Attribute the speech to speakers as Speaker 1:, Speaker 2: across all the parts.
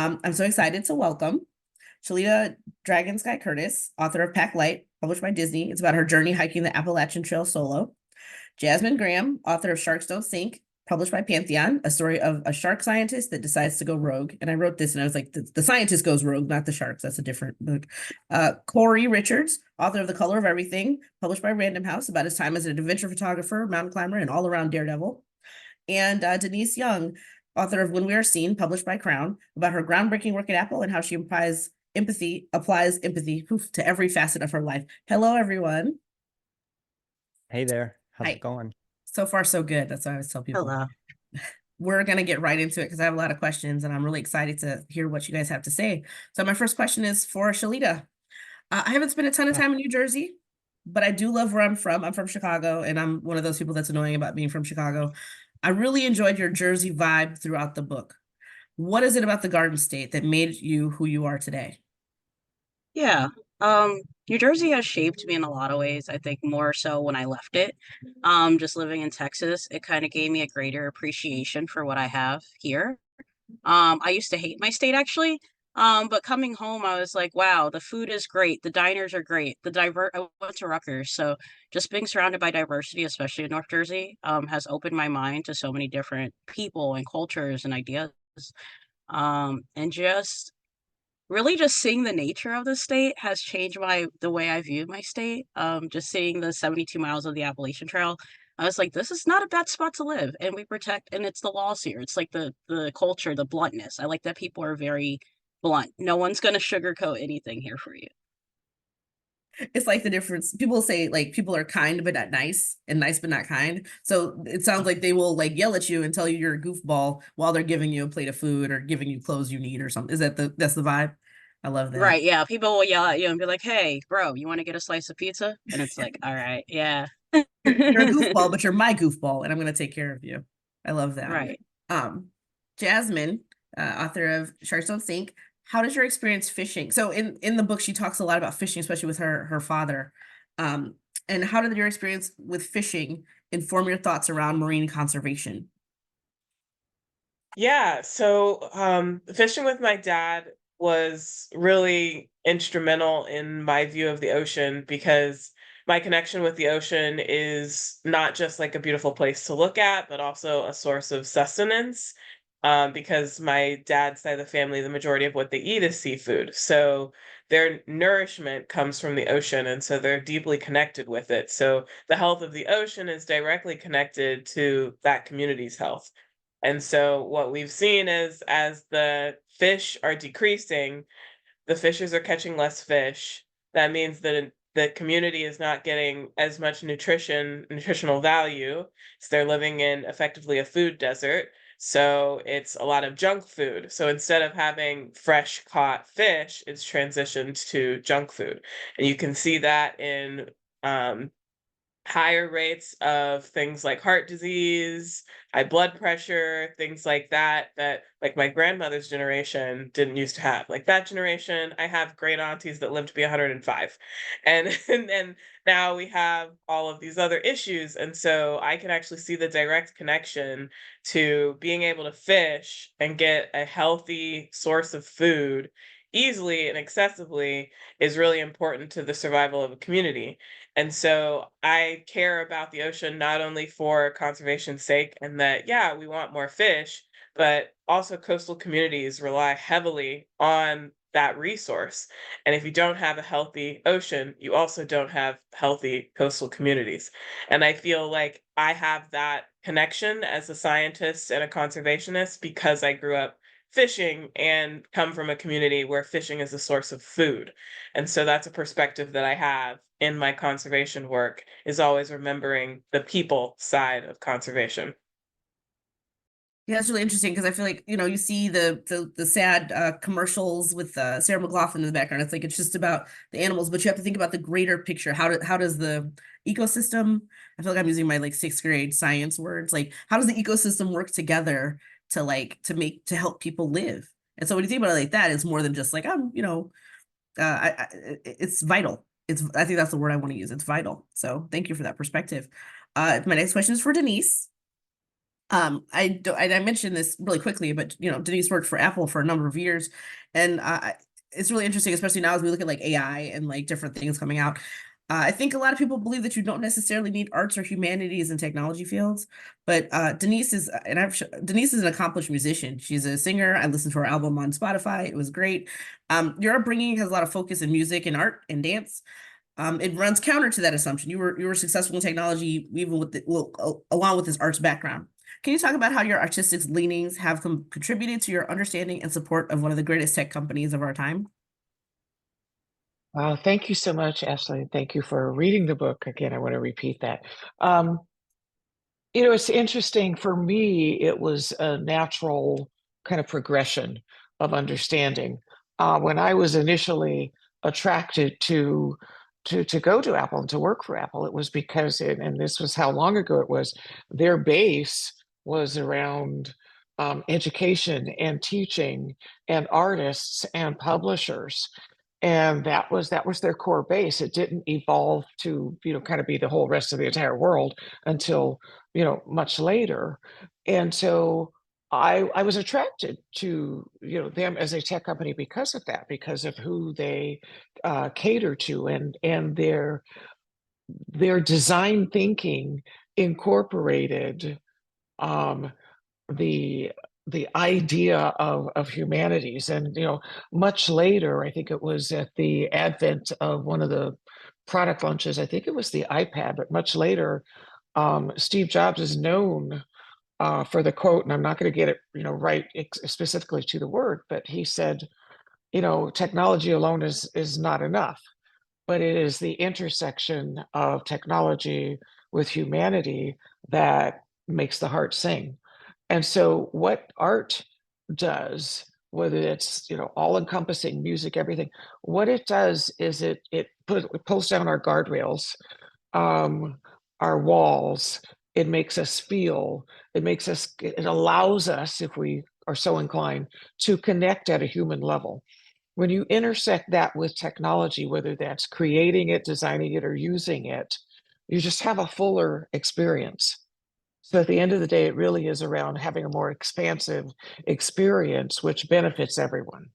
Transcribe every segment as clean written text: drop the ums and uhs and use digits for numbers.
Speaker 1: I'm so excited to welcome Shilletha Dragonsky Curtis, author of Pack Light, published by Disney. It's about her journey hiking the Appalachian Trail solo. Jasmin Graham, author of Sharks Don't Sink, published by Pantheon, a story of a shark scientist that decides to go rogue. And I wrote this and I was like, the scientist goes rogue, not the sharks. That's a different book. Cory Richards, author of The Color of Everything, published by Random House, about his time as an adventure photographer, mountain climber, and all-around daredevil. And Denise Young, author of When We Are Seen, published by Crown, about her groundbreaking work at Apple and how she applies empathy to every facet of her life. Hello, everyone.
Speaker 2: Hey there. How's
Speaker 1: Hi.
Speaker 2: it going?
Speaker 1: So far, so good. That's what I always tell people.
Speaker 3: Hello.
Speaker 1: We're going to get right into it because I have a lot of questions and I'm really excited to hear what you guys have to say. So my first question is for Shilletha. I haven't spent a ton of time in New Jersey, but I do love where I'm from. I'm from Chicago, and I'm one of those people that's annoying about being from Chicago. I really enjoyed your Jersey vibe throughout the book. What is it about the Garden State that made you who you are today?
Speaker 3: Yeah. New Jersey has shaped me in a lot of ways. I think more so when I left it. Just living in Texas, it kind of gave me a greater appreciation for what I have here. I used to hate my state actually. But coming home, I was like, wow, the food is great. The diners are great. I went to Rutgers, so just being surrounded by diversity, especially in North Jersey, has opened my mind to so many different people and cultures and ideas. And just really just seeing the nature of the state has changed the way I view my state. Just seeing the 72 miles of the Appalachian Trail, I was like, this is not a bad spot to live, and we protect, and it's the laws here. It's like the culture, the bluntness. I like that people are very blunt. No one's going to sugarcoat anything here for you.
Speaker 1: It's like the difference. People say like people are kind but not nice, and nice but not kind. So it sounds like they will like yell at you and tell you you're a goofball while they're giving you a plate of food or giving you clothes you need or something. Is that's the vibe? I love that.
Speaker 3: Right, yeah. People will yell at you and be like, hey, bro, you want to get a slice of pizza? And it's like, all right, yeah.
Speaker 1: You're a goofball, but you're my goofball, and I'm going to take care of you. I love that.
Speaker 3: Right.
Speaker 1: Jasmin, author of Sharks Don't Sink. How does your experience fishing? So in the book, she talks a lot about fishing, especially with her father. And how did your experience with fishing inform your thoughts around marine conservation?
Speaker 4: Yeah, so fishing with my dad was really instrumental in my view of the ocean because my connection with the ocean is not just like a beautiful place to look at, but also a source of sustenance. Because my dad's side of the family, the majority of what they eat is seafood. So their nourishment comes from the ocean, and so they're deeply connected with it. So the health of the ocean is directly connected to that community's health. And so what we've seen is as the fish are decreasing, the fishers are catching less fish. That means that the community is not getting as much nutritional value. So they're living in effectively a food desert. So it's a lot of junk food. So instead of having fresh caught fish, it's transitioned to junk food. And you can see that in higher rates of things like heart disease, high blood pressure, things like that, that like my grandmother's generation didn't used to have. Like that generation, I have great aunties that lived to be 105. And then now we have all of these other issues. And so I can actually see the direct connection to being able to fish and get a healthy source of food easily and accessibly is really important to the survival of a community. And so I care about the ocean not only for conservation's sake and that, yeah, we want more fish, but also coastal communities rely heavily on that resource. And if you don't have a healthy ocean, you also don't have healthy coastal communities. And I feel like I have that connection as a scientist and a conservationist because I grew up fishing and come from a community where fishing is a source of food. And so that's a perspective that I have in my conservation work, is always remembering the people side of conservation.
Speaker 1: Yeah, it's really interesting because I feel like, you see the sad commercials with Sarah McLachlan in the background. It's like it's just about the animals, but you have to think about the greater picture. How does the ecosystem, I feel like I'm using my like sixth grade science words, like how does the ecosystem work together to help people live? And so when you think about it like that, it's more than just like it's vital. I think that's the word I want to use. It's vital. So thank you for that perspective. My next question is for Denise. I mentioned this really quickly, but Denise worked for Apple for a number of years, and it's really interesting, especially now as we look at like AI and like different things coming out. I think a lot of people believe that you don't necessarily need arts or humanities in technology fields, but Denise is, Denise is an accomplished musician. She's a singer. I listened to her album on Spotify. It was great. Your upbringing has a lot of focus in music and art and dance. It runs counter to that assumption. You were successful in technology, even with along with this arts background. Can you talk about how your artistic leanings have contributed to your understanding and support of one of the greatest tech companies of our time?
Speaker 5: Thank you so much, Ashley. Thank you for reading the book. Again, I want to repeat that. It's interesting for me, it was a natural kind of progression of understanding. When I was initially attracted to go to Apple and to work for Apple, it was because and this was how long ago it was, their base was around education and teaching and artists and publishers. And that was their core base. It didn't evolve to, kind of be the whole rest of the entire world until, much later. And so I was attracted to, them as a tech company because of that, because of who they cater to, and their design thinking incorporated the idea of humanities. And much later, I think it was at the advent of one of the product launches, I think it was the iPad, but much later, Steve Jobs is known for the quote, and I'm not going to get it right specifically to the word, but he said, technology alone is not enough, but it is the intersection of technology with humanity that makes the heart sing. And so what art does, whether it's, all encompassing music, everything, what it does is it pulls down our guardrails, our walls. It makes us feel, it allows us, if we are so inclined, to connect at a human level. When you intersect that with technology, whether that's creating it, designing it, or using it, you just have a fuller experience. So at the end of the day, it really is around having a more expansive experience, which benefits everyone.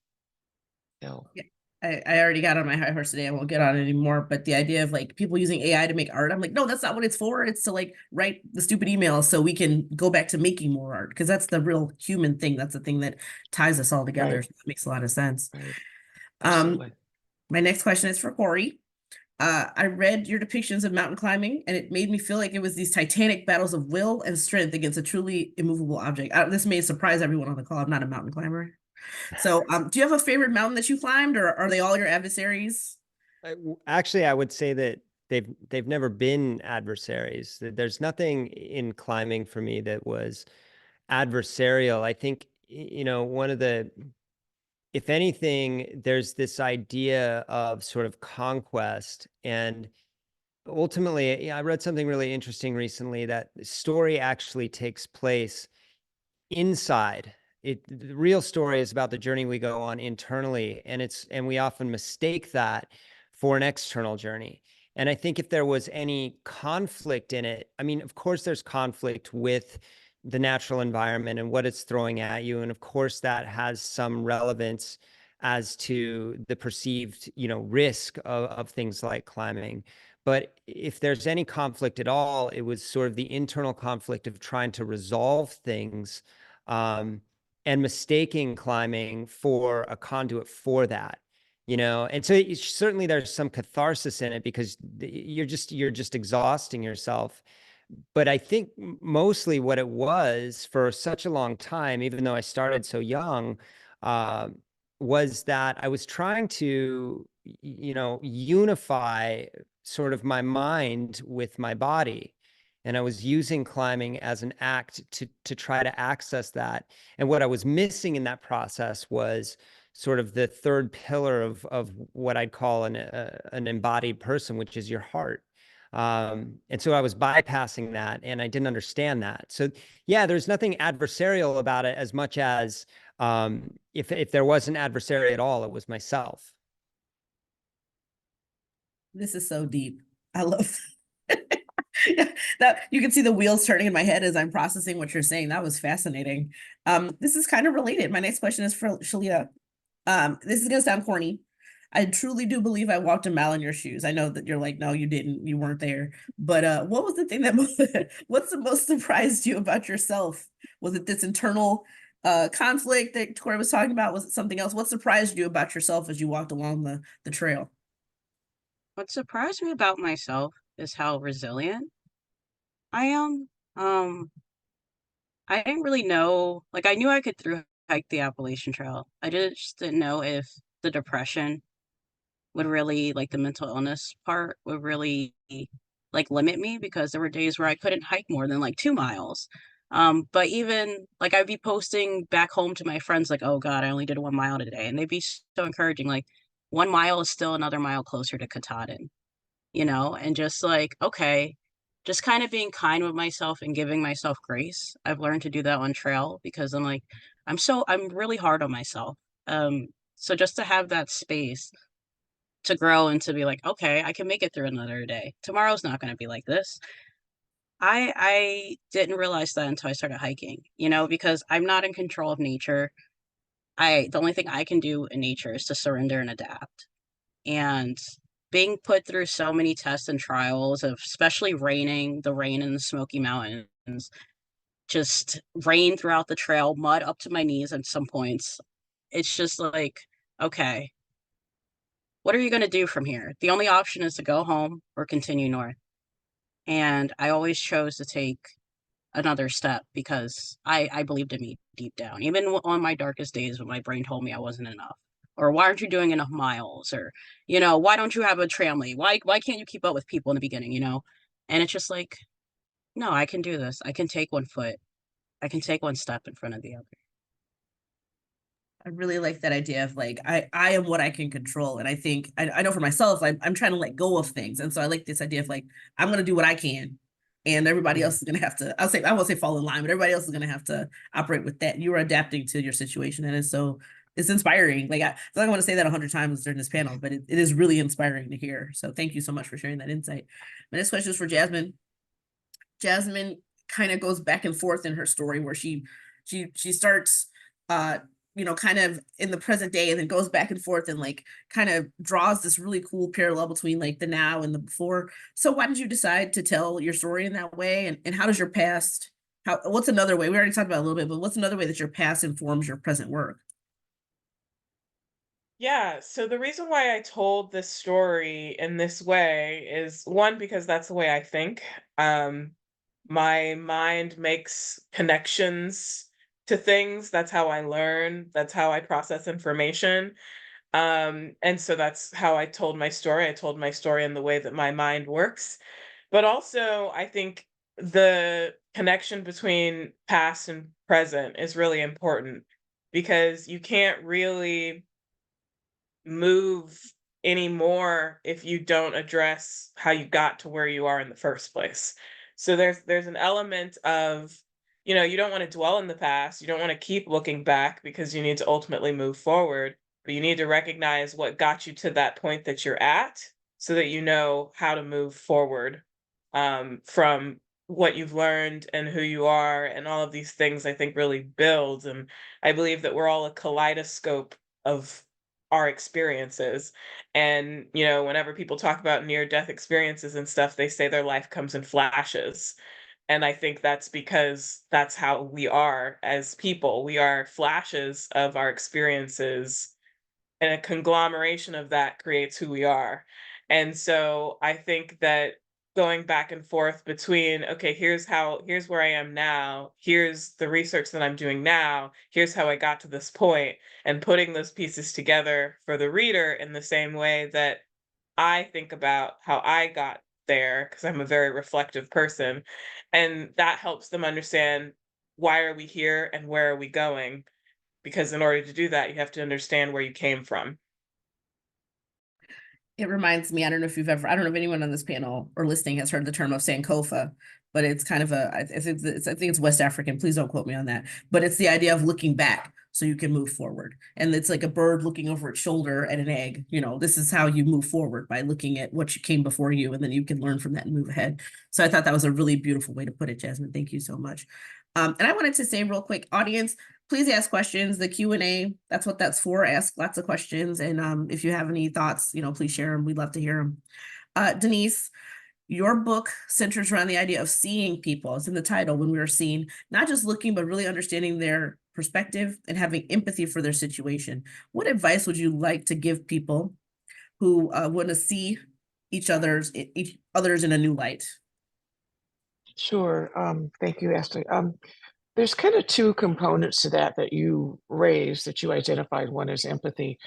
Speaker 5: So.
Speaker 1: Yeah. I already got on my high horse today. I won't get on it anymore. But the idea of like people using AI to make art, I'm like, no, that's not what it's for. It's to like write the stupid emails so we can go back to making more art, because that's the real human thing. That's the thing that ties us all together.
Speaker 5: Right.
Speaker 1: So it makes a lot of sense.
Speaker 5: Right. Absolutely.
Speaker 1: My next question is for Cory. I read your depictions of mountain climbing, and it made me feel like it was these titanic battles of will and strength against a truly immovable object. This may surprise everyone on the call. I'm not a mountain climber. So, do you have a favorite mountain that you climbed, or are they all your adversaries?
Speaker 2: Actually, I would say that they've never been adversaries. There's nothing in climbing for me that was adversarial. I think, if anything, there's this idea of sort of conquest. And ultimately, I read something really interesting recently, that the story actually takes place inside. The real story is about the journey we go on internally, and we often mistake that for an external journey. And I think if there was any conflict in it, I mean, of course there's conflict with the natural environment and what it's throwing at you, and of course that has some relevance as to the perceived, risk of things like climbing. But if there's any conflict at all, it was sort of the internal conflict of trying to resolve things, and mistaking climbing for a conduit for that, and so certainly there's some catharsis in it, because you're just exhausting yourself. But I think mostly what it was for such a long time, even though I started so young, was that I was trying to, unify sort of my mind with my body. And I was using climbing as an act to try to access that. And what I was missing in that process was sort of the third pillar of what I'd call an embodied person, which is your heart. And so I was bypassing that, and I didn't understand that. So yeah, there's nothing adversarial about it, as much as if there was an adversary at all, it was myself.
Speaker 1: This is so deep. I love That you can see the wheels turning in my head as I'm processing what you're saying. That was fascinating. This is kind of related. My next question is for Shilletha. This is gonna sound corny. I truly do believe I walked a mile in your shoes. I know that you're like, no, you didn't, you weren't there. But what was the thing that what's the most surprised you about yourself? Was it this internal conflict that Cory was talking about? Was it something else? What surprised you about yourself as you walked along the trail?
Speaker 3: What surprised me about myself is how resilient I am. I didn't really know, like I knew I could through hike the Appalachian Trail. I just didn't know if the depression would really, like the mental illness part would really like limit me, because there were days where I couldn't hike more than like 2 miles. But even like I'd be posting back home to my friends like, oh God, I only did 1 mile today. And they'd be so encouraging, like 1 mile is still another mile closer to Katahdin, and just like, okay, just kind of being kind with myself and giving myself grace. I've learned to do that on trail, because I'm like, I'm really hard on myself. So just to have that space to grow and to be like, okay, I can make it through another day. Tomorrow's not going to be like this. I didn't realize that until I started hiking, because I'm not in control of nature. The only thing I can do in nature is to surrender and adapt. And being put through so many tests and trials of especially the rain in the Smoky Mountains, just rain throughout the trail, mud up to my knees at some points. It's just like, okay, what are you going to do from here? The only option is to go home or continue north. And I always chose to take another step, because I believed in me deep down, even on my darkest days when my brain told me I wasn't enough. Or why aren't you doing enough miles? Or, why don't you have a tramley? Why can't you keep up with people in the beginning, And it's just like, no, I can do this. I can take one foot. I can take one step in front of the other.
Speaker 1: I really like that idea of like, I am what I can control. And I think, I know for myself, I'm trying to let go of things. And so I like this idea of like, I'm going to do what I can. And everybody else is going to have to, I won't say fall in line, but everybody else is going to have to operate with that. You are adapting to your situation. And it's inspiring. Like, I feel like I want to say that 100 times during this panel, but it is really inspiring to hear. So thank you so much for sharing that insight. My next question is for Jasmin. Jasmin kind of goes back and forth in her story where she starts, kind of in the present day, and then goes back and forth and like kind of draws this really cool parallel between like the now and the before. So why did you decide to tell your story in that way? And how does your past, what's another way? We already talked about it a little bit, but what's another way that your past informs your present work?
Speaker 4: Yeah, so the reason why I told this story in this way is one, because that's the way I think. My mind makes connections to things. That's how I learn. That's how I process information. And so that's how I told my story. I told my story in the way that my mind works. But also, I think the connection between past and present is really important, because you can't really move anymore if you don't address how you got to where you are in the first place. So there's an element of, you don't want to dwell in the past. You don't want to keep looking back, because you need to ultimately move forward, but you need to recognize what got you to that point that you're at, so that you know how to move forward from what you've learned and who you are, and all of these things I think really builds. And I believe that we're all a kaleidoscope of our experiences. And, whenever people talk about near death experiences and stuff, they say their life comes in flashes. And I think that's because that's how we are as people. We are flashes of our experiences, and a conglomeration of that creates who we are. And so I think that going back and forth between, okay, here's where I am now, here's the research that I'm doing now, here's how I got to this point, and putting those pieces together for the reader in the same way that I think about how I got there, because I'm a very reflective person. And that helps them understand, why are we here and where are we going? Because in order to do that, you have to understand where you came from.
Speaker 1: It reminds me, I don't know if anyone on this panel or listening has heard the term of Sankofa, but it's kind of I think it's West African. Please don't quote me on that. But it's the idea of looking back so you can move forward. And it's like a bird looking over its shoulder at an egg. You know, this is how you move forward, by looking at what came before you, and then you can learn from that and move ahead. So I thought that was a really beautiful way to put it, Jasmin. Thank you so much. And I wanted to say real quick, audience, please ask questions. The Q&A, that's what that's for. Ask lots of questions. And if you have any thoughts, please share them. We'd love to hear them. Denise, your book centers around the idea of seeing people. It's in the title, when we are seen, not just looking, but really understanding their perspective and having empathy for their situation. What advice would you like to give people who want to see each others in a new light?
Speaker 5: Sure. Thank you, Ashley. There's kind of two components to that you raised, that you identified. One is empathy.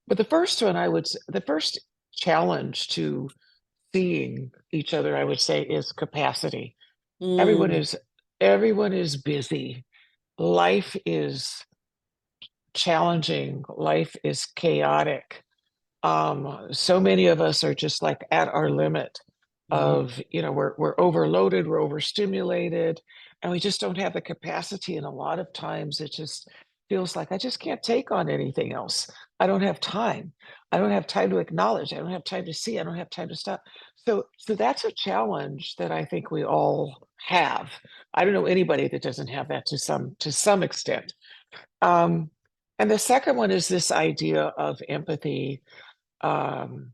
Speaker 5: But the first one, the first challenge to seeing each other, I would say, is capacity. Everyone is busy. Life is challenging. Life is chaotic. So many of us are just like at our limit of, we're overloaded, we're overstimulated, and we just don't have the capacity. And a lot of times it just feels like I just can't take on anything else. I don't have time. I don't have time to acknowledge. I don't have time to see. I don't have time to stop. So that's a challenge that I think we all have. I don't know anybody that doesn't have that to some extent. And the second one is this idea of empathy. And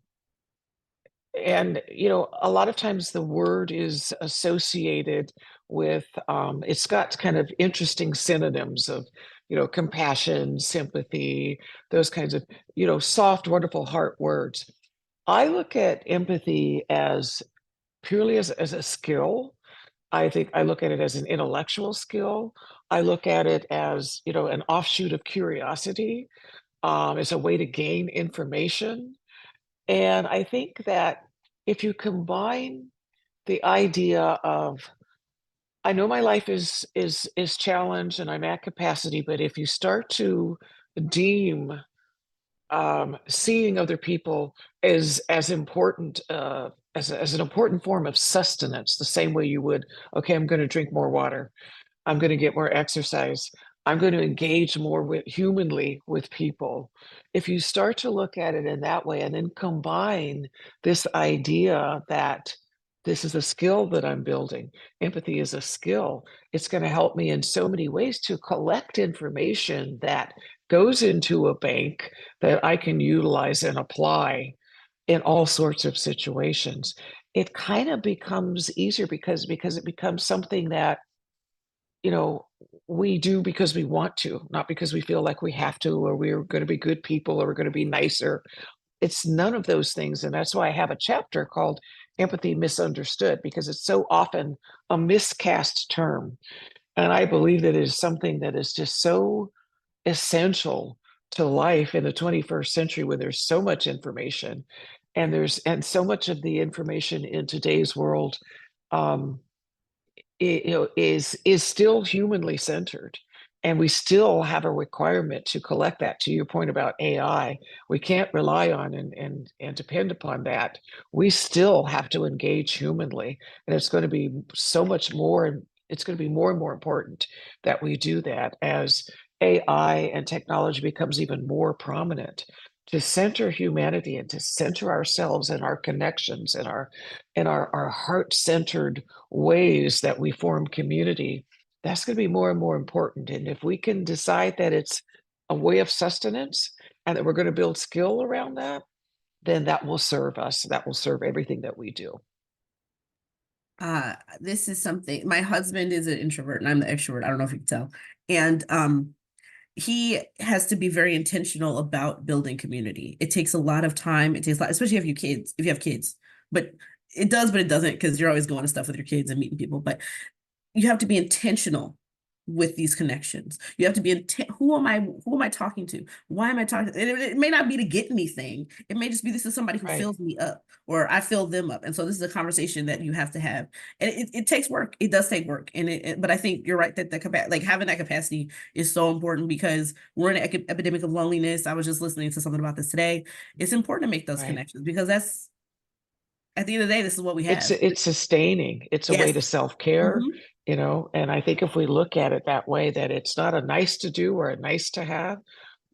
Speaker 5: a lot of times the word is associated with it's got kind of interesting synonyms of compassion, sympathy, those kinds of soft, wonderful heart words. I look at empathy as purely as a skill. I think I look at it as an intellectual skill. I look at it as an offshoot of curiosity, as a way to gain information. And I think that if you combine the idea of, I know my life is challenged and I'm at capacity, but if you start to deem seeing other people as important, as an important form of sustenance, the same way you would, okay, I'm going to drink more water, I'm going to get more exercise, I'm going to engage more humanly with people. If you start to look at it in that way, and then combine this idea that this is a skill that I'm building, empathy is a skill, it's going to help me in so many ways to collect information that goes into a bank that I can utilize and apply in all sorts of situations. It kind of becomes easier because it becomes something that we do because we want to, not because we feel like we have to, or we're going to be good people, or we're going to be nicer. It's none of those things. And that's why I have a chapter called Empathy Misunderstood, because it's so often a miscast term. And I believe that it is something that is just so essential to life in the 21st century, when there's so much information, and so much of the information in today's world is still humanly centered, and we still have a requirement to collect that. To your point about AI, we can't rely on and depend upon that. We still have to engage humanly, and it's going to be so much more, and it's going to be more and more important that we do that as AI and technology becomes even more prominent, to center humanity and to center ourselves and our connections and our heart-centered ways that we form community. That's going to be more and more important. And if we can decide that it's a way of sustenance and that we're going to build skill around that, then that will serve us. That will serve everything that we do.
Speaker 1: This is something, my husband is an introvert and I'm the extrovert. I don't know if you can tell. And he has to be very intentional about building community. It takes a lot of time. It takes a lot, especially if you have kids, but it does, but it doesn't, because you're always going to stuff with your kids and meeting people. But you have to be intentional with these connections. You have to be intent. Who am I talking to? Why am I talking? And it may not be to get anything. It may just be, this is somebody who
Speaker 5: Right.
Speaker 1: fills me up, or I fill them up. And so this is a conversation that you have to have. And it takes work. It does take work. And but I think you're right that like having that capacity is so important, because we're in an epidemic of loneliness. I was just listening to something about this today. It's important to make those
Speaker 5: Right.
Speaker 1: connections, because that's, at the end of the day, this is what we have.
Speaker 5: It's sustaining. It's a way to
Speaker 1: Yes.
Speaker 5: self-care,
Speaker 1: Mhm.
Speaker 5: you know, and I think if we look at it that way, that it's not a nice to do or a nice to have,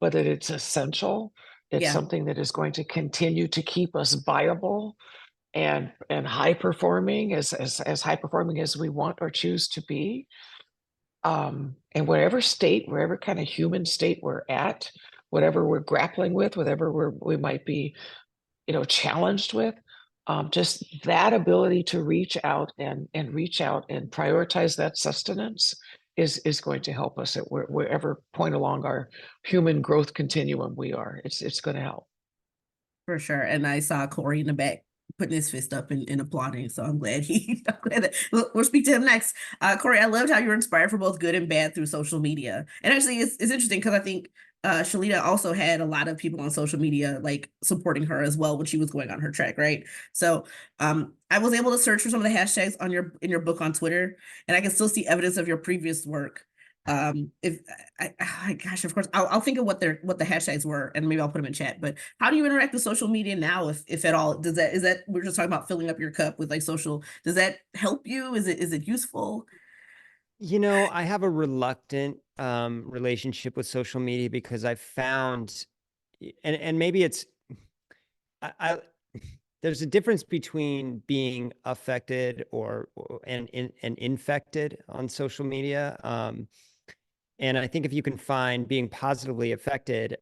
Speaker 5: but that it's essential. It's
Speaker 1: Yeah.
Speaker 5: something that is going to continue to keep us viable and high performing, as high performing as we want or choose to be. And wherever kind of human state we're at, whatever we're grappling with, whatever we might be, you know, challenged with, just that ability to reach out and prioritize that sustenance is going to help us at wherever point along our human growth continuum we are. It's going to help.
Speaker 1: For sure. And I saw Cory in the back putting his fist up and applauding. So I'm glad we'll speak to him next. Cory, I loved how you were inspired for both good and bad through social media. And actually it's interesting, because I think Shilletha also had a lot of people on social media like supporting her as well when she was going on her trek, right? So I was able to search for some of the hashtags on in your book on Twitter, and I can still see evidence of your previous work. If gosh, of course, I'll think of what the hashtags were, and maybe I'll put them in chat. But how do you interact with social media now, if at all? Is that we're just talking about filling up your cup with like social? Does that help you? Is it useful?
Speaker 2: You know, I have a reluctant relationship with social media, because I found, and maybe it's, I there's a difference between being affected and infected on social media. And I think if you can find being positively affected,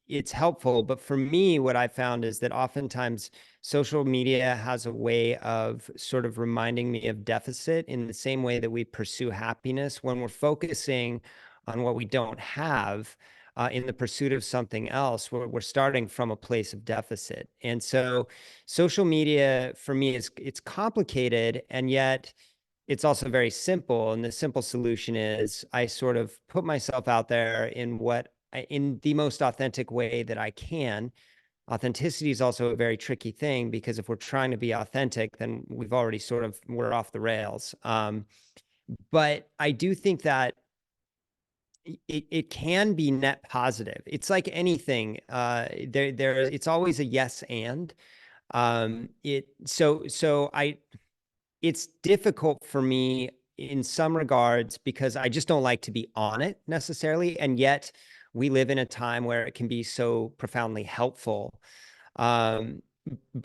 Speaker 2: it's helpful. But for me, what I found is that oftentimes social media has a way of sort of reminding me of deficit, in the same way that we pursue happiness. When we're focusing on what we don't have in the pursuit of something else, we're starting from a place of deficit. And so social media for me it's complicated, and yet it's also very simple. And the simple solution is I sort of put myself out there in the most authentic way that I can. Authenticity is also a very tricky thing, because if we're trying to be authentic, then we're off the rails. But I do think that it can be net positive. It's like anything. It's always a yes and. It's difficult for me in some regards, because I just don't like to be on it necessarily. And yet we live in a time where it can be so profoundly helpful. But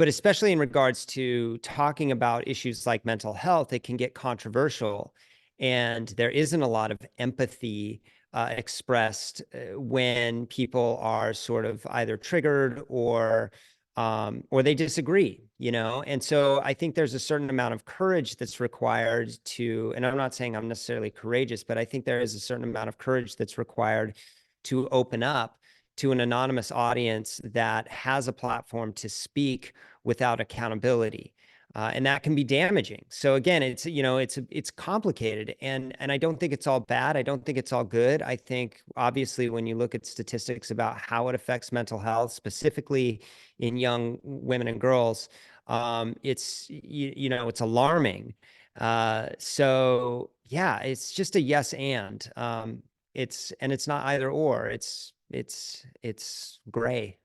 Speaker 2: especially in regards to talking about issues like mental health, it can get controversial. And there isn't a lot of empathy expressed when people are sort of either triggered or they disagree, you know? And so I think there's a certain amount of courage that's required and I'm not saying I'm necessarily courageous, but I think there is a certain amount of courage that's required to open up to an anonymous audience that has a platform to speak without accountability. And that can be damaging. So again, it's complicated, and I don't think it's all bad. I don't think it's all good. I think obviously when you look at statistics about how it affects mental health, specifically in young women and girls, it's alarming. So yeah, it's just a yes and it's not either or. It's gray.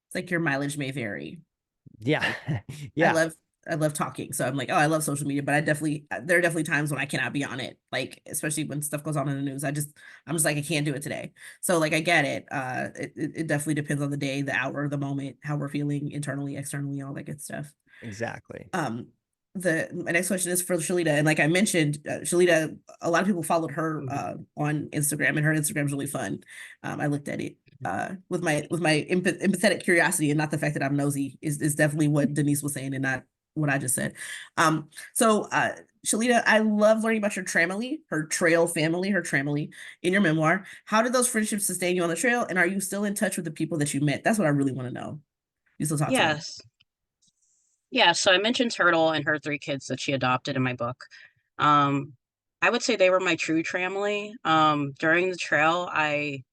Speaker 1: It's like your mileage may vary.
Speaker 2: Yeah. Yeah.
Speaker 1: I love talking. So I'm like, oh, I love social media, but there are definitely times when I cannot be on it. Like, especially when stuff goes on in the news, I'm just like, I can't do it today. So like, I get it. It definitely depends on the day, the hour, the moment, how we're feeling internally, externally, all that good stuff.
Speaker 2: Exactly.
Speaker 1: My next question is for Shilletha, and like I mentioned, Shilletha, a lot of people followed her on Instagram, and her Instagram is really fun. I looked at it with my empathetic curiosity, and not the fact that I'm nosy. Is definitely what Denise was saying, and not what I just said. So Shilletha, I love learning about your tramily, her trail family, in your memoir. How did those friendships sustain you on the trail, and are you still in touch with the people that you met? That's what I really want to know. You still talk to them?
Speaker 3: Yes. Yeah, so I mentioned Turtle and her 3 kids that she adopted in my book. I would say they were my true tramily. During the trail, I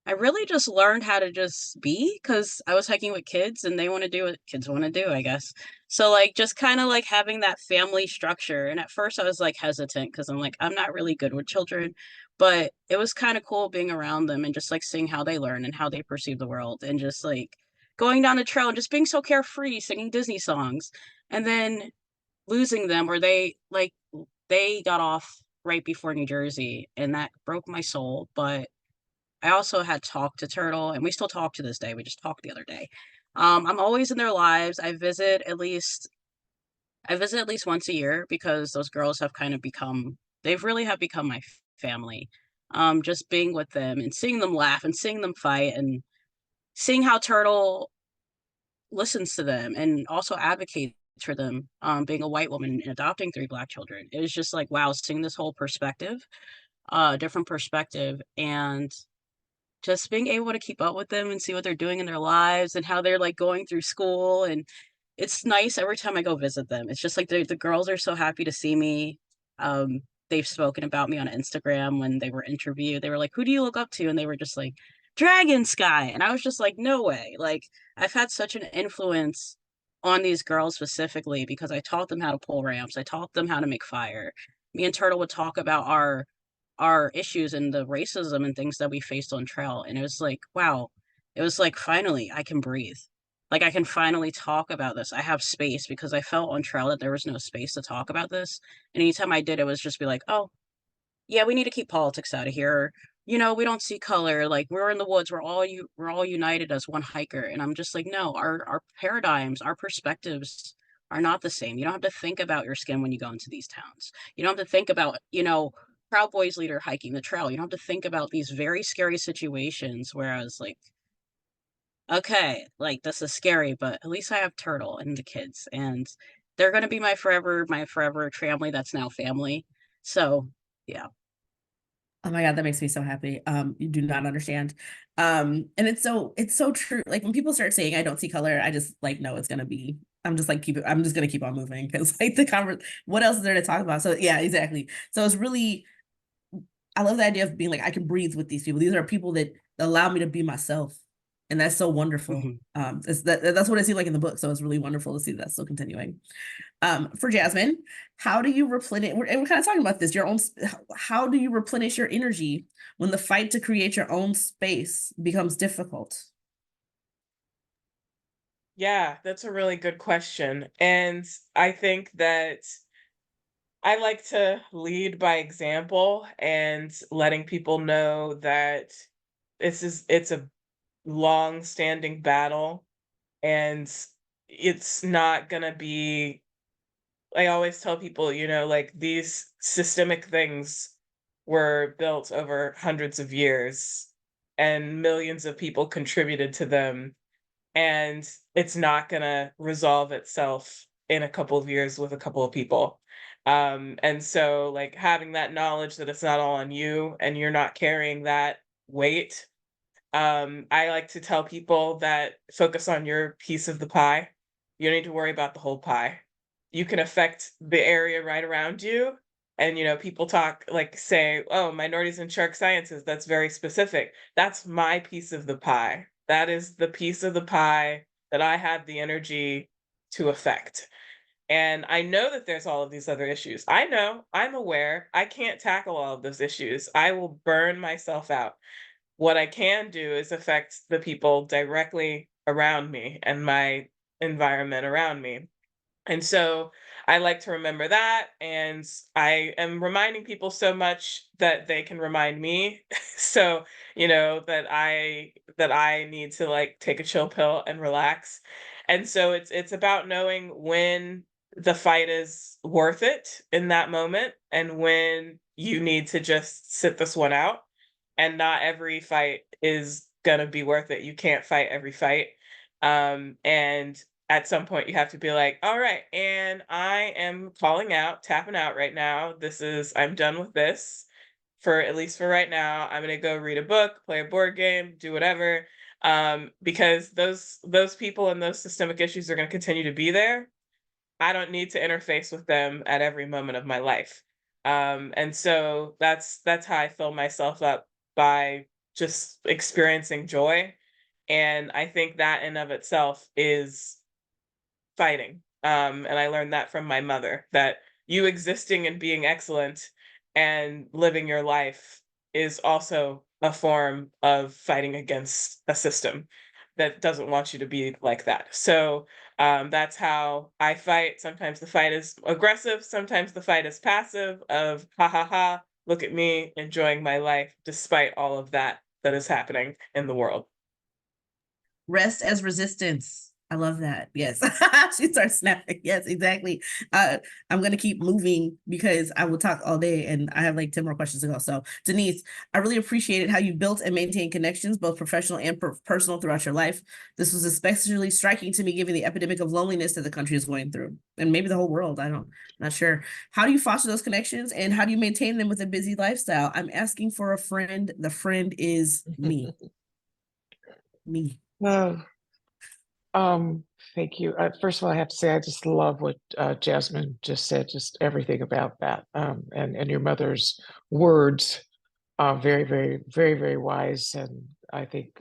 Speaker 3: really just learned how to just be, because I was hiking with kids and they want to do what kids want to do, I guess. So like just kind of like having that family structure. And at first I was like hesitant because I'm like, I'm not really good with children, but it was kind of cool being around them and just like seeing how they learn and how they perceive the world, and just like going down the trail and just being so carefree, singing Disney songs, and then losing them, or they got off right before New Jersey, and that broke my soul. But I also had talked to Turtle, and we still talk to this day. We just talked the other day. I'm always in their lives. I visit at least once a year, because those girls have kind of they've really have become my family. Just being with them and seeing them laugh and seeing them fight and seeing how Turtle listens to them and also advocates for them, being a white woman and adopting 3 Black children. It was just like, wow, seeing this whole perspective, different perspective, and just being able to keep up with them and see what they're doing in their lives and how they're like going through school. And it's nice every time I go visit them. It's just like the girls are so happy to see me. They've spoken about me on Instagram when they were interviewed. They were like, "Who do you look up to?" And they were just like, "Dragonsky." And I was just like, no way. Like, I've had such an influence on these girls specifically because I taught them how to pull ramps. I taught them how to make fire. Me and Turtle would talk about our issues and the racism and things that we faced on trail. And it was like, wow, it was like, finally, I can breathe. Like, I can finally talk about this. I have space, because I felt on trail that there was no space to talk about this. And anytime I did, it was just be like, oh, yeah, we need to keep politics out of here. We don't see color. Like, we're in the woods. We're all united as one hiker. And I'm just like, no, our paradigms, our perspectives are not the same. You don't have to think about your skin when you go into these towns. You don't have to think about, Proud Boys leader hiking the trail. You don't have to think about these very scary situations. Whereas, like, okay, like, this is scary, but at least I have Turtle and the kids, and they're gonna be my forever family that's now family. So yeah.
Speaker 1: Oh my God, that makes me so happy. You do not understand. And it's so true. Like, when people start saying I don't see color, I just like know it's gonna be, I'm just like, I'm just gonna keep on moving, because like what else is there to talk about? So yeah, exactly. So it's really, I love the idea of being like, I can breathe with these people. These are people that allow me to be myself. And that's so wonderful. That's what I see like in the book. So it's really wonderful to see that still continuing. For Jasmin, how do you replenish, and we're kind of talking about this, how do you replenish your energy when the fight to create your own space becomes difficult?
Speaker 4: Yeah, that's a really good question. And I think that I like to lead by example and letting people know that it's a long-standing battle, and it's not gonna be, I always tell people, like, these systemic things were built over hundreds of years and millions of people contributed to them, and it's not gonna resolve itself in a couple of years with a couple of people. And so, like, having that knowledge that it's not all on you and you're not carrying that weight. I like to tell people that focus on your piece of the pie. You don't need to worry about the whole pie. You can affect the area right around you. And, people talk, like, say, oh, minorities in shark sciences, that's very specific. That's my piece of the pie. That is the piece of the pie that I have the energy to affect. And I know that there's all of these other issues. I know, I'm aware, I can't tackle all of those issues. I will burn myself out. What I can do is affect the people directly around me and my environment around me. And so I like to remember that. And I am reminding people so much that they can remind me. So, that I need to, like, take a chill pill and relax. And so it's about knowing when the fight is worth it in that moment and when you need to just sit this one out. And not every fight is gonna be worth it. You can't fight every fight. And at some point you have to be like, all right, and I am calling out, tapping out right now. I'm done with this for at least for right now. I'm gonna go read a book, play a board game, do whatever. Because those people and those systemic issues are gonna continue to be there. I don't need to interface with them at every moment of my life. And so that's how I fill myself up, by just experiencing joy. And I think that in of itself is fighting. And I learned that from my mother, that you existing and being excellent and living your life is also a form of fighting against a system that doesn't want you to be like that. So that's how I fight. Sometimes the fight is aggressive, sometimes the fight is passive, of ha ha ha, look at me enjoying my life despite all of that that is happening in the world.
Speaker 1: Rest as resistance. I love that. Yes. She starts snapping. Yes, exactly. I'm going to keep moving because I will talk all day and I have like 10 more questions to go. So Denise, I really appreciated how you built and maintained connections, both professional and personal, throughout your life. This was especially striking to me given the epidemic of loneliness that the country is going through, and maybe the whole world. Not sure. How do you foster those connections and how do you maintain them with a busy lifestyle? I'm asking for a friend. The friend is me. Me.
Speaker 5: Oh, thank you. First of all, I have to say I just love what Jasmin just said, just everything about that. And your mother's words are very, very, very, very wise. And I think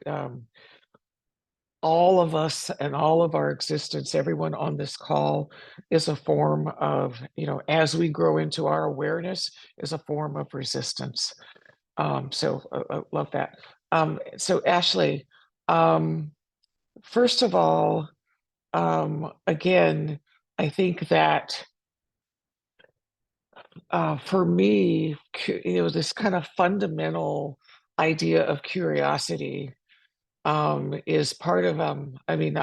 Speaker 5: all of us and all of our existence, everyone on this call, is a form of, as we grow into our awareness, is a form of resistance. So I love that. So Ashley, first of all, again, I think that for me, this kind of fundamental idea of curiosity is part of I mean,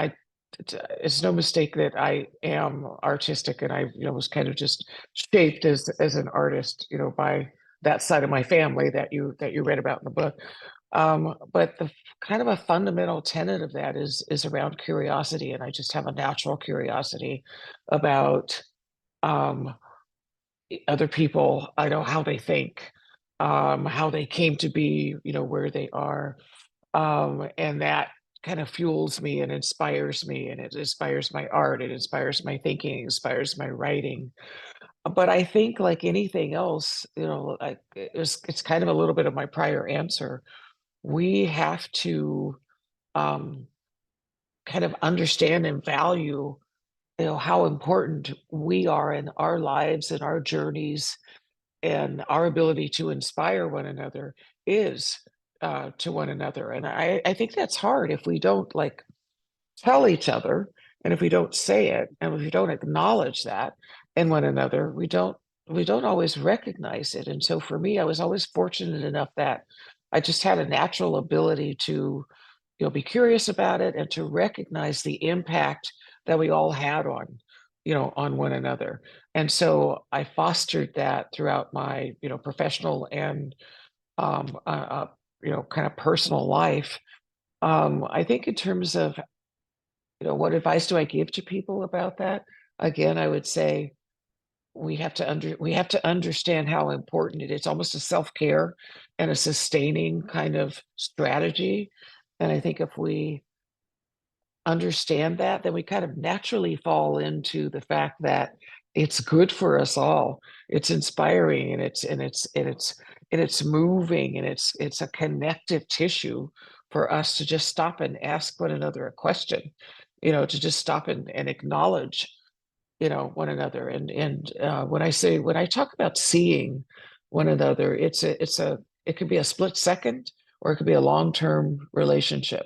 Speaker 5: it's no mistake that I am artistic, and I was kind of just shaped as an artist, by that side of my family that you read about in the book. But the kind of a fundamental tenet of that is around curiosity, and I just have a natural curiosity about other people. I know how they think, how they came to be, where they are, and that kind of fuels me and inspires me, and it inspires my art, it inspires my thinking, it inspires my writing. But I think, like anything else, it's kind of a little bit of my prior answer. We have to um, kind of understand and value, how important we are in our lives and our journeys, and our ability to inspire one another is to one another. And I think that's hard if we don't like tell each other, and if we don't say it, and if we don't acknowledge that in one another, we don't always recognize it. And so for me, I was always fortunate enough that I just had a natural ability to be curious about it and to recognize the impact that we all had on one another. And so I fostered that throughout my professional and kind of personal life. I think in terms of what advice do I give to people about that? Again, I would say we have to understand how important it is. It's almost a self-care and a sustaining kind of strategy. And I think if we understand that, then we kind of naturally fall into the fact that it's good for us all. It's inspiring, and it's moving, and it's a connective tissue for us to just stop and ask one another a question, to just stop and acknowledge, one another. And when I talk about seeing one another, it could be a split second, or it could be a long-term relationship.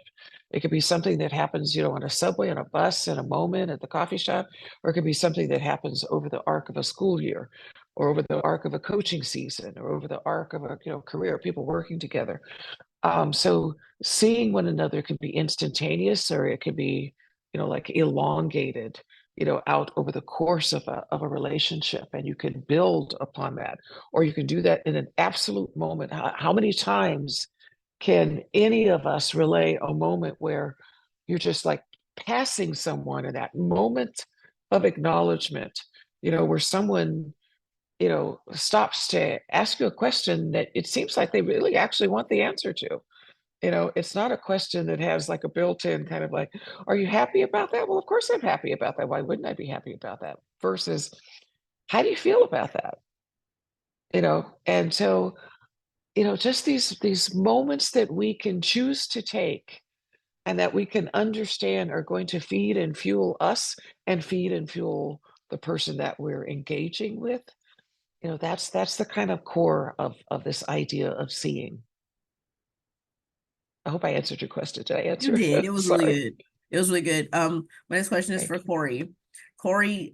Speaker 5: It could be something that happens, on a subway, on a bus, in a moment at the coffee shop, or it could be something that happens over the arc of a school year, or over the arc of a coaching season, or over the arc of a career, people working together. So seeing one another can be instantaneous, or it could be, like elongated, out over the course of a relationship, and you can build upon that, or you can do that in an absolute moment. How many times can any of us relay a moment where you're just like passing someone in that moment of acknowledgement, where someone, stops to ask you a question that it seems like they really actually want the answer to? It's not a question that has like a built-in kind of like, are you happy about that? Well, of course I'm happy about that. Why wouldn't I be happy about that? Versus, how do you feel about that? And so, just these moments that we can choose to take and that we can understand are going to feed and fuel us and feed and fuel the person that we're engaging with. That's the kind of core of this idea of seeing. I hope I answered your question. Did I
Speaker 1: You
Speaker 5: answer
Speaker 1: did. It
Speaker 5: it?
Speaker 1: was really
Speaker 5: Sorry.
Speaker 1: good. It was really good. My next question is
Speaker 5: Thank
Speaker 1: for
Speaker 5: you.
Speaker 1: Cory. Cory,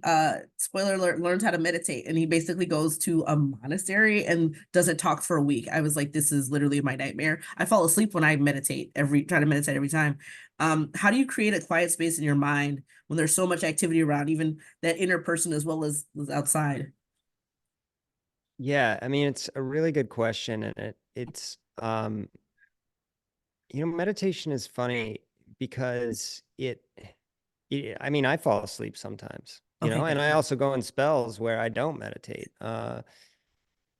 Speaker 1: spoiler alert, learns how to meditate, and he basically goes to a monastery and doesn't talk for a week. I was like, this is literally my nightmare. I fall asleep when I try to meditate every time. How do you create a quiet space in your mind when there's so much activity around, even that inner person as well as outside?
Speaker 2: Yeah, I mean, it's a really good question, and it's meditation is funny because I mean, I fall asleep sometimes,
Speaker 1: Okay,
Speaker 2: and I
Speaker 1: gotcha.
Speaker 2: also go in spells where I don't meditate.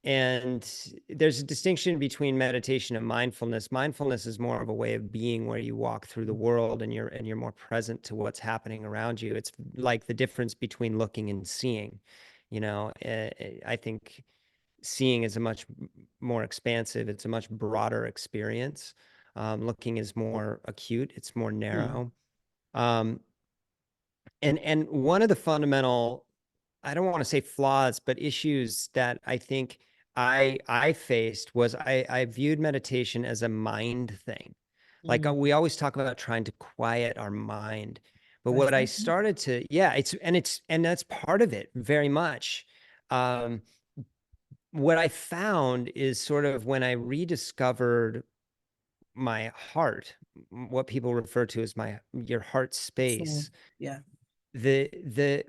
Speaker 2: And there's a distinction between meditation and mindfulness. Mindfulness is more of a way of being where you walk through the world and you're more present to what's happening around you. It's like the difference between looking and seeing. I think seeing is a much more expansive, it's a much broader experience. Looking is more acute, it's more narrow. And one of the fundamental, I don't want to say flaws, but issues that I think I faced was I viewed meditation as a mind thing. Like we always talk about trying to quiet our mind. But what I started to, and that's part of it very much. What I found is sort of when I rediscovered my heart, what people refer to as your heart space.
Speaker 1: Yeah.
Speaker 2: There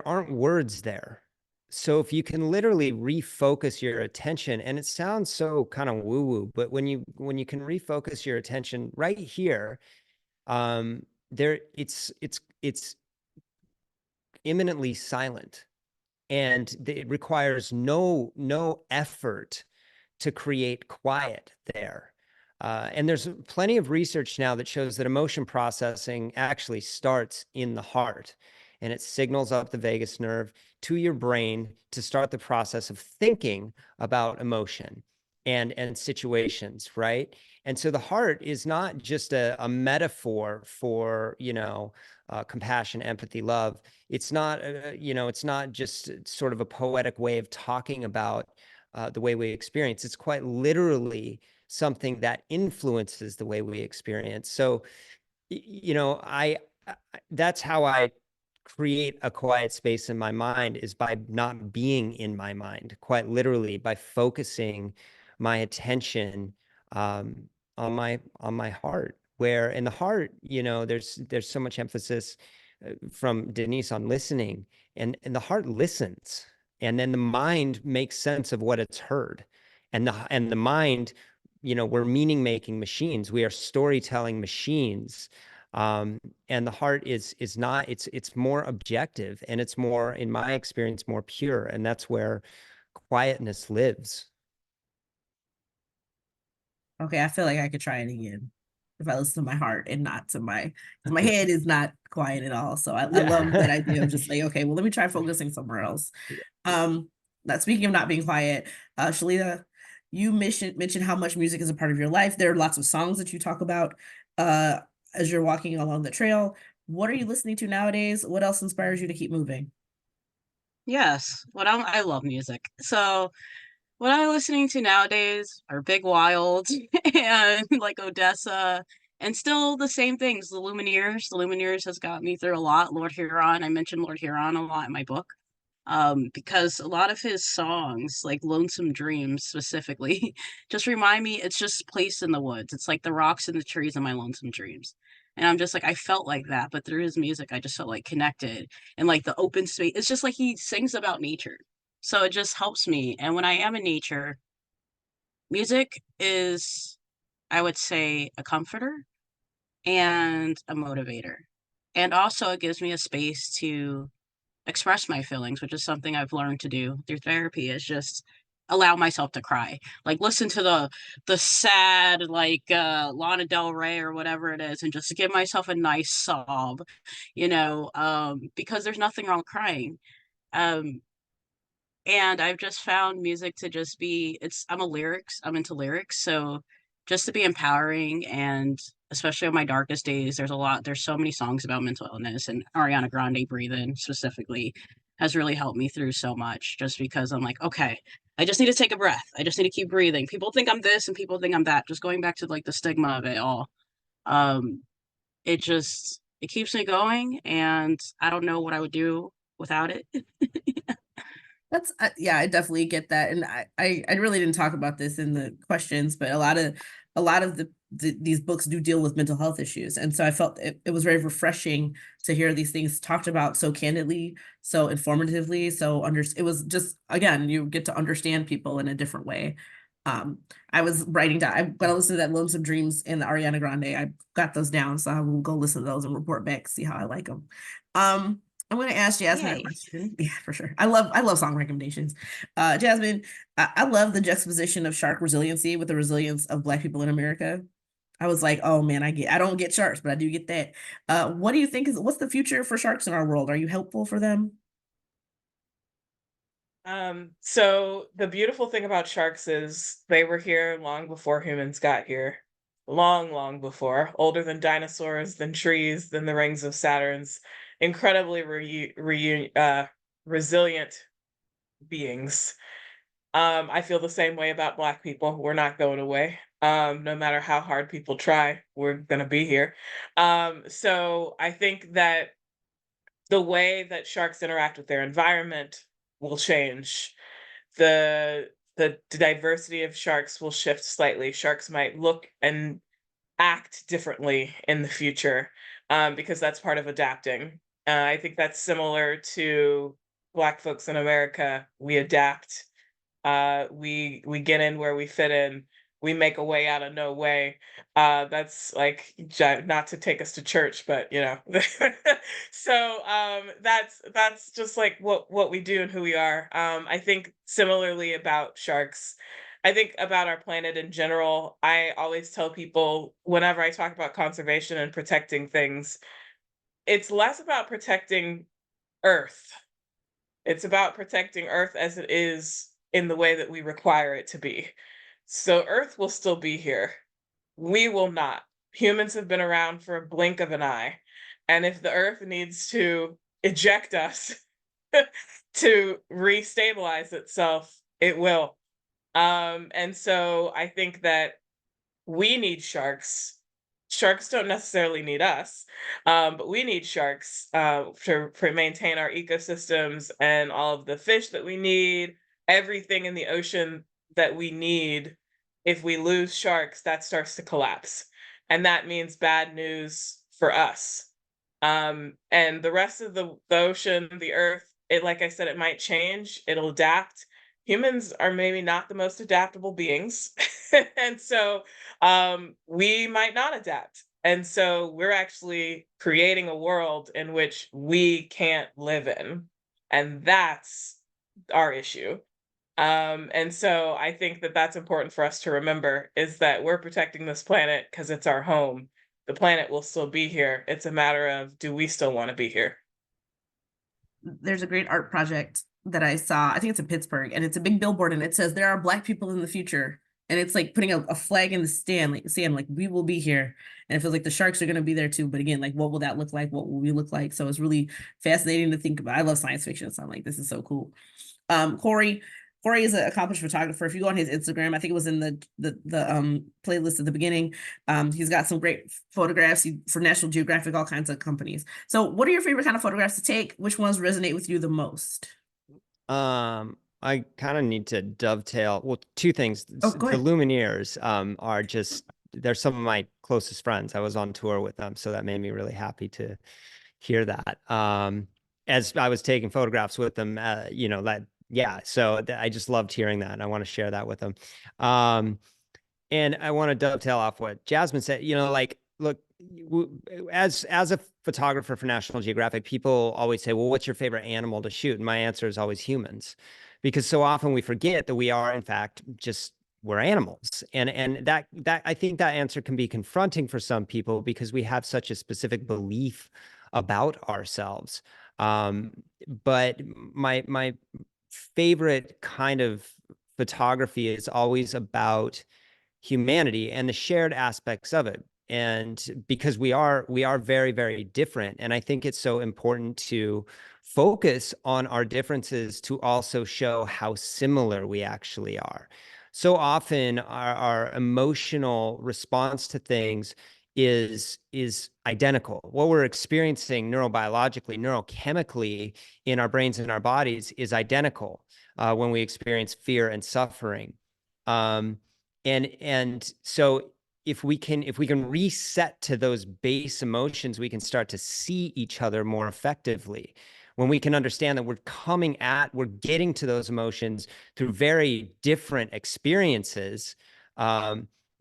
Speaker 2: aren't words there. So if you can literally refocus your attention, and it sounds so kind of woo-woo, but when you can refocus your attention right here, it's imminently silent, and it requires no effort to create quiet there. And there's plenty of research now that shows that emotion processing actually starts in the heart, and it signals up the vagus nerve to your brain to start the process of thinking about emotion and situations, right? And so the heart is not just a metaphor for, compassion, empathy, love. It's not, it's not just sort of a poetic way of talking about the way we experience. It's quite literally something that influences the way we experience. So, I that's how I create a quiet space in my mind, is by not being in my mind, quite literally by focusing my attention on my heart. Where in the heart, there's so much emphasis from Denise on listening, and the heart listens, and then the mind makes sense of what it's heard, and the mind, we're meaning making machines, we are storytelling machines. And the heart is not, it's more objective, and it's more, in my experience, more pure, and that's where quietness lives.
Speaker 1: Okay, I feel like I could try it again if I listen to my heart and not to my head is not quiet at all. So I love that idea of just like, okay, well, let me try focusing somewhere else. Not speaking of not being quiet, Shilletha, you mentioned how much music is a part of your life. There are lots of songs that you talk about as you're walking along the trail. What are you listening to nowadays? What else inspires you to keep moving?
Speaker 3: Yes, I love music. So what I'm listening to nowadays are Big Wild and like Odessa, and still the same things. The Lumineers. The Lumineers has got me through a lot. Lord Huron. I mentioned Lord Huron a lot in my book. Because a lot of his songs, like Lonesome Dreams specifically, just remind me it's just placed in the woods. It's like the rocks and the trees in my lonesome dreams. And I'm just like, I felt like that, but through his music, I just felt like connected, and like the open space. It's just like he sings about nature. So it just helps me. And when I am in nature, music is, I would say, a comforter and a motivator. And also, it gives me a space to express my feelings, which is something I've learned to do through therapy, is just allow myself to cry. Like listen to the sad, like Lana Del Rey or whatever it is, and just give myself a nice sob, because there's nothing wrong with crying. And I've just found music to just be I'm into lyrics, so just to be empowering, and especially on my darkest days, there's so many songs about mental illness, and Ariana Grande Breathe In specifically has really helped me through so much, just because I'm like, okay, I just need to take a breath. I just need to keep breathing. People think I'm this and people think I'm that. Just going back to like the stigma of it all. Um, it keeps me going, and I don't know what I would do without it.
Speaker 1: That's yeah, I definitely get that, and I really didn't talk about this in the questions, but a lot of these books do deal with mental health issues, and so I felt it was very refreshing to hear these things talked about so candidly, so informatively, it was just, again, you get to understand people in a different way. I was writing down, I'm gonna listen to that Lonesome Dreams and the Ariana Grande. I got those down, so I will go listen to those and report back, see how I like them. I'm going to ask Jasmin a
Speaker 3: Yay.
Speaker 1: question. Yeah, for sure. I love song recommendations. Jasmin, I love the juxtaposition of shark resiliency with the resilience of Black people in America. I was like, oh man, I don't get sharks, but I do get that. What do you think what's the future for sharks in our world? Are you helpful for them?
Speaker 4: So the beautiful thing about sharks is they were here long before humans got here. Long, long before. Older than dinosaurs, than trees, than the rings of Saturn's. Incredibly resilient beings. I feel the same way about Black people. We're not going away. No matter how hard people try, we're gonna be here. So I think that the way that sharks interact with their environment will change. The diversity of sharks will shift slightly. Sharks might look and act differently in the future, because that's part of adapting. I think that's similar to Black folks in America. We adapt. We get in where we fit in. We make a way out of no way. That's like not to take us to church, but you know. So that's just like what we do and who we are. I think similarly about sharks. I think about our planet in general. I always tell people whenever I talk about conservation and protecting things, it's less about protecting Earth. It's about protecting Earth as it is in the way that we require it to be. So Earth will still be here. We will not. Humans have been around for a blink of an eye. And if the Earth needs to eject us to restabilize itself, it will. And so I think that we need sharks. Sharks don't necessarily need us, but we need sharks to maintain our ecosystems and all of the fish that we need, everything in the ocean that we need. If we lose sharks, that starts to collapse. And that means bad news for us. And the rest of the ocean, the earth, like I said, it might change, it'll adapt. Humans are maybe not the most adaptable beings. And so we might not adapt. And so we're actually creating a world in which we can't live in. And that's our issue. And so I think that that's important for us to remember, is that we're protecting this planet because it's our home. The planet will still be here. It's a matter of, do we still want to be here?
Speaker 1: There's a great art project that I saw. I think it's in Pittsburgh, and it's a big billboard, and it says there are Black people in the future. And it's like putting a flag in the stand, like we will be here. And it feels like the sharks are going to be there too. But again, like what will that look like? What will we look like? So it's really fascinating to think about. I love science fiction, so I'm like, this is so cool. Cory is an accomplished photographer. If you go on his Instagram, I think it was in the playlist at the beginning. He's got some great photographs for National Geographic, all kinds of companies. So what are your favorite kind of photographs to take? Which ones resonate with you the most?
Speaker 2: I kind of need to dovetail. Well, two things.
Speaker 1: Oh, go
Speaker 2: The
Speaker 1: ahead.
Speaker 2: Lumineers are just, they're some of my closest friends. I was on tour with them, so that made me really happy to hear that. As I was taking photographs with them, you know, so I just loved hearing that, and I want to share that with them. And I want to dovetail off what Jasmin said, you know, like, look, as a photographer for National Geographic, people always say, well, what's your favorite animal to shoot? And my answer is always humans, because so often we forget that we are, in fact, we're animals. And that I think that answer can be confronting for some people, because we have such a specific belief about ourselves. But my favorite kind of photography is always about humanity and the shared aspects of it. And because we are very, very different. And I think it's so important to focus on our differences to also show how similar we actually are. So often our emotional response to things is identical. What we're experiencing neurobiologically, neurochemically in our brains and our bodies is identical when we experience fear and suffering. And so if we can reset to those base emotions, we can start to see each other more effectively. When we can understand that we're getting to those emotions through very different experiences,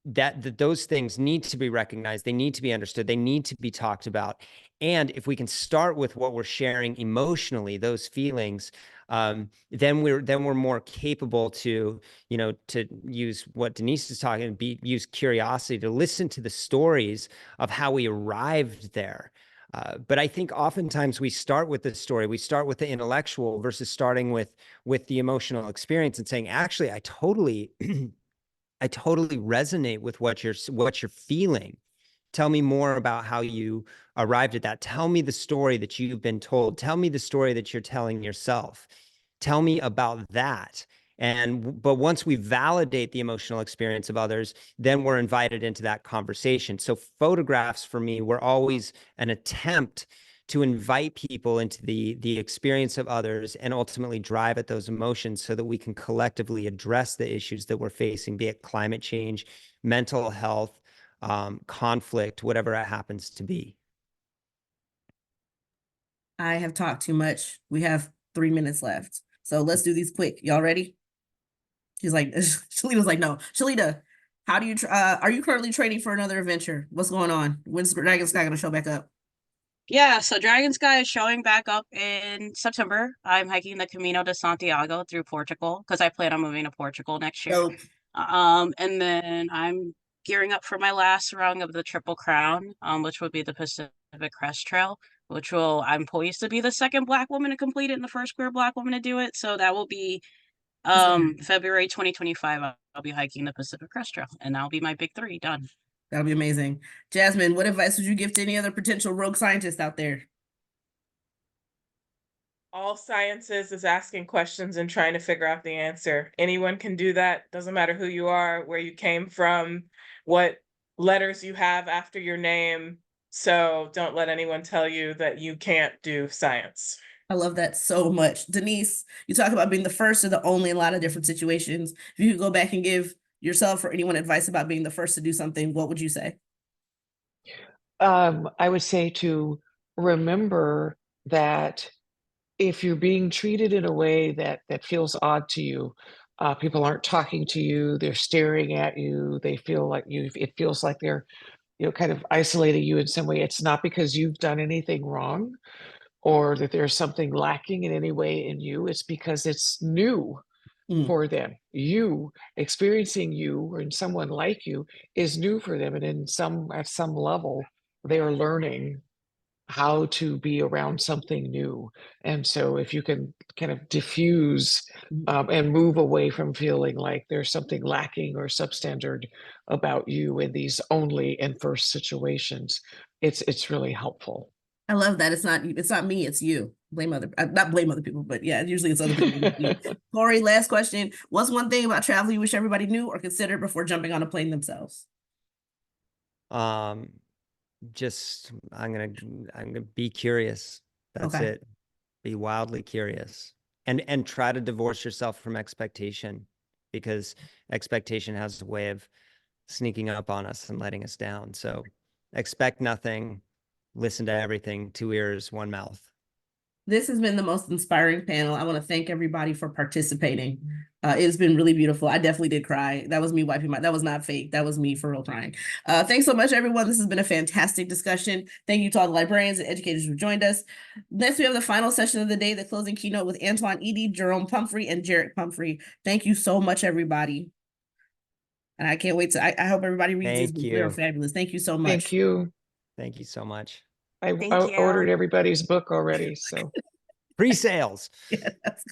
Speaker 2: that those things need to be recognized, they need to be understood, they need to be talked about. And if we can start with what we're sharing emotionally, those feelings, then we're more capable to, to use what Denise is talking, use curiosity to listen to the stories of how we arrived there. But I think oftentimes we start with the story, we start with the intellectual versus starting with the emotional experience and saying, actually, I totally resonate with what you're feeling. Tell me more about how you arrived at that. Tell me the story that you've been told. Tell me the story that you're telling yourself. Tell me about that. But once we validate the emotional experience of others, then we're invited into that conversation. So photographs for me were always an attempt to invite people into the experience of others and ultimately drive at those emotions so that we can collectively address the issues that we're facing, be it climate change, mental health, conflict, whatever it happens to be.
Speaker 1: I have talked too much. We have 3 minutes left. So let's do these quick. Y'all ready? She's like, Shilletha's like, no. Shilletha, how do you, are you currently training for another adventure? What's going on? When's Dragonsky going to show back up?
Speaker 3: Yeah, so Dragonsky is showing back up in September. I'm hiking the Camino de Santiago through Portugal because I plan on moving to Portugal next year.
Speaker 1: Dope.
Speaker 3: And then I'm gearing up for my last rung of the Triple Crown, which would be the Pacific Crest Trail, I'm poised to be the second Black woman to complete it and the first queer Black woman to do it. So that will be February 2025. I'll be hiking the Pacific Crest Trail, and that'll be my big 3 done.
Speaker 1: That'll be amazing. Jasmin, what advice would you give to any other potential rogue scientist out there?
Speaker 4: All sciences is asking questions and trying to figure out the answer. Anyone can do that. Doesn't matter who you are, where you came from, what letters you have after your name. So don't let anyone tell you that you can't do science.
Speaker 1: I love that so much. Denise, you talk about being the first or the only in a lot of different situations. If you could go back and give yourself or anyone advice about being the first to do something, what would you say?
Speaker 5: I would say to remember that if you're being treated in a way that feels odd to you, people aren't talking to you, they're staring at you, they feel like it feels like they're, kind of isolating you in some way. It's not because you've done anything wrong or that there's something lacking in any way in you. It's because it's new for them. You experiencing you or in someone like you is new for them. And at some level, they are learning how to be around something new. And so if you can kind of diffuse and move away from feeling like there's something lacking or substandard about you in these only and first situations, it's really helpful.
Speaker 1: I love that. It's not me, it's you. Not blame other people, but yeah, usually it's other people. Cory, last question. What's one thing about travel you wish everybody knew or considered before jumping on a plane themselves?
Speaker 2: Just I'm gonna be curious. That's
Speaker 1: Okay.
Speaker 2: it. Be wildly curious and try to divorce yourself from expectation, because expectation has a way of sneaking up on us and letting us down. So expect nothing, listen to everything, 2 ears, 1 mouth.
Speaker 1: This has been the most inspiring panel. I want to thank everybody for participating. It's been really beautiful. I definitely did cry. That was me wiping that was not fake. That was me for real crying. Thanks so much, everyone. This has been a fantastic discussion. Thank you to all the librarians and educators who joined us. Next, we have the final session of the day, the closing keynote with Antoine Edie, Jerome Pumphrey, and Jarek Pumphrey. Thank you so much, everybody. And I can't wait I hope everybody reads this book. They're fabulous. Thank you so much.
Speaker 5: Thank you.
Speaker 2: Thank you so much.
Speaker 5: I ordered everybody's book already, so.
Speaker 2: Pre-sales.
Speaker 1: Yeah, that's